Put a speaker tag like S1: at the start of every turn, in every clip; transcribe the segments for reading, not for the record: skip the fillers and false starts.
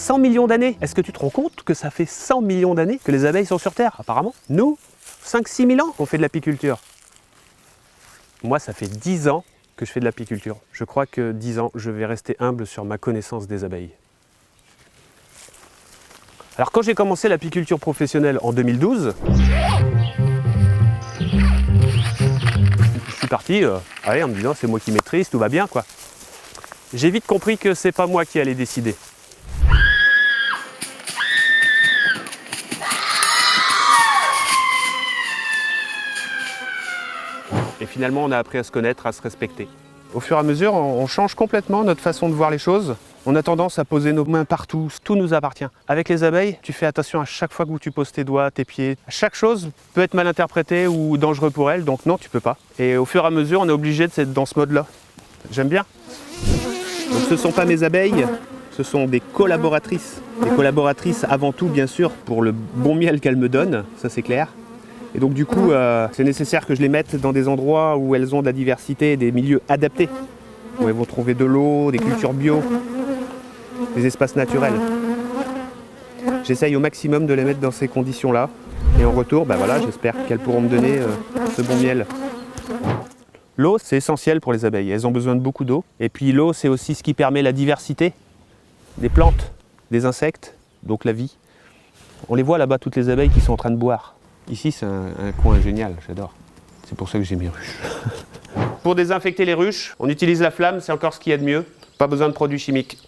S1: 100 millions d'années. Est-ce que tu te rends compte que ça fait 100 millions d'années que les abeilles sont sur Terre, apparemment? Nous, 5-6 000 ans qu'on fait de l'apiculture. Moi, ça fait 10 ans que je fais de l'apiculture. Je crois que 10 ans, je vais rester humble sur ma connaissance des abeilles. Alors quand j'ai commencé l'apiculture professionnelle en 2012, je suis parti en me disant c'est moi qui maîtrise, tout va bien quoi. J'ai vite compris que c'est pas moi qui allais décider. Et finalement, on a appris à se connaître, à se respecter. Au fur et à mesure, on change complètement notre façon de voir les choses. On a tendance à poser nos mains partout, tout nous appartient. Avec les abeilles, tu fais attention à chaque fois que tu poses tes doigts, tes pieds. Chaque chose peut être mal interprétée ou dangereux pour elles, donc non, tu peux pas. Et au fur et à mesure, on est obligé d'être dans ce mode-là. J'aime bien. Donc ce ne sont pas mes abeilles, ce sont des collaboratrices. Des collaboratrices avant tout, bien sûr, pour le bon miel qu'elles me donnent, ça c'est clair. Et donc du coup, c'est nécessaire que je les mette dans des endroits où elles ont de la diversité, des milieux adaptés, où elles vont trouver de l'eau, des cultures bio, des espaces naturels. J'essaye au maximum de les mettre dans ces conditions-là. Et en retour, j'espère qu'elles pourront me donner ce bon miel. L'eau, c'est essentiel pour les abeilles. Elles ont besoin de beaucoup d'eau. Et puis l'eau, c'est aussi ce qui permet la diversité des plantes, des insectes, donc la vie. On les voit là-bas, toutes les abeilles qui sont en train de boire. Ici, c'est un coin génial, j'adore. C'est pour ça que j'ai mes ruches. Pour désinfecter les ruches, on utilise la flamme, c'est encore ce qu'il y a de mieux. Pas besoin de produits chimiques.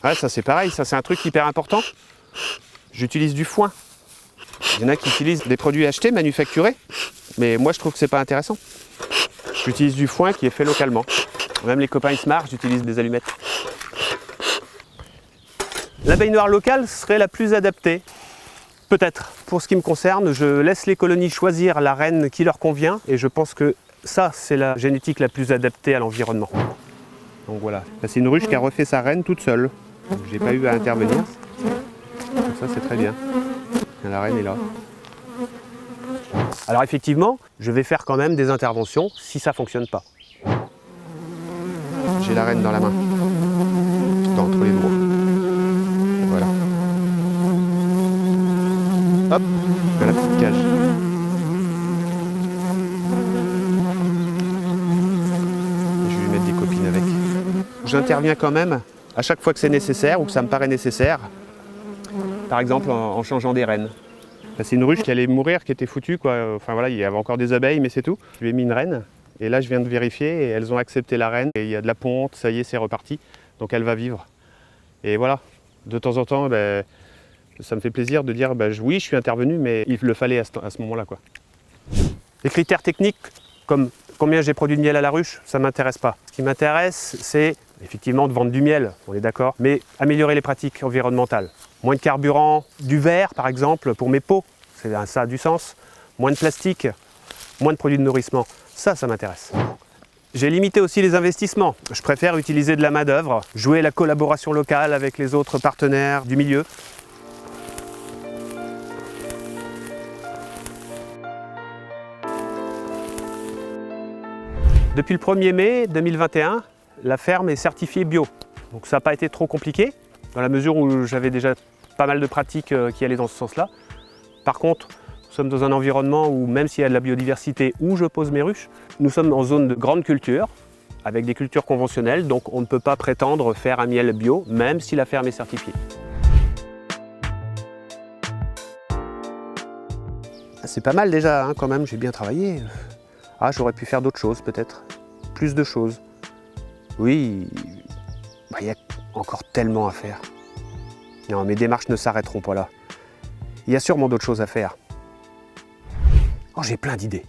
S1: Ouais, ça c'est pareil, ça c'est un truc hyper important. J'utilise du foin. Il y en a qui utilisent des produits achetés, manufacturés, mais moi je trouve que c'est pas intéressant. J'utilise du foin qui est fait localement. Même les copains Smart, j'utilise des allumettes. L'abeille noire locale serait la plus adaptée. Peut-être. Pour ce qui me concerne, je laisse les colonies choisir la reine qui leur convient et je pense que ça, c'est la génétique la plus adaptée à l'environnement. Donc voilà. C'est une ruche qui a refait sa reine toute seule. Je n'ai pas eu à intervenir. Donc ça, c'est très bien. La reine est là. Alors effectivement, je vais faire quand même des interventions si ça ne fonctionne pas. J'ai la reine dans la main, entre les doigts. Voilà. Hop, dans la petite cage. Je vais lui mettre des copines avec. J'interviens quand même à chaque fois que c'est nécessaire ou que ça me paraît nécessaire. Par exemple en changeant des reines. C'est une ruche qui allait mourir, qui était foutue, quoi. Enfin voilà, il y avait encore des abeilles, mais c'est tout. Je lui ai mis une reine. Et là, je viens de vérifier et elles ont accepté la reine. Et il y a de la ponte, ça y est, c'est reparti. Donc elle va vivre. Et voilà, de temps en temps, ça me fait plaisir de dire oui, je suis intervenu, mais il le fallait à ce moment-là, quoi. Les critères techniques, comme combien j'ai produit de miel à la ruche, ça ne m'intéresse pas. Ce qui m'intéresse, c'est effectivement de vendre du miel, on est d'accord, mais améliorer les pratiques environnementales. Moins de carburant, du verre par exemple, pour mes pots, ça a du sens. Moins de plastique, moins de produits de nourrissement. Ça m'intéresse. J'ai limité aussi les investissements. Je préfère utiliser de la main-d'œuvre, jouer la collaboration locale avec les autres partenaires du milieu. Depuis le 1er mai 2021, la ferme est certifiée bio. Donc ça n'a pas été trop compliqué, dans la mesure où j'avais déjà pas mal de pratiques qui allaient dans ce sens-là. Par contre, nous sommes dans un environnement où, même s'il y a de la biodiversité, où je pose mes ruches, nous sommes en zone de grande culture, avec des cultures conventionnelles, donc on ne peut pas prétendre faire un miel bio, même si la ferme est certifiée. C'est pas mal déjà, hein, quand même, j'ai bien travaillé. Ah, j'aurais pu faire d'autres choses peut-être, plus de choses. Oui, il y a encore tellement à faire. Non, mes démarches ne s'arrêteront pas là. Il y a sûrement d'autres choses à faire. Oh, j'ai plein d'idées.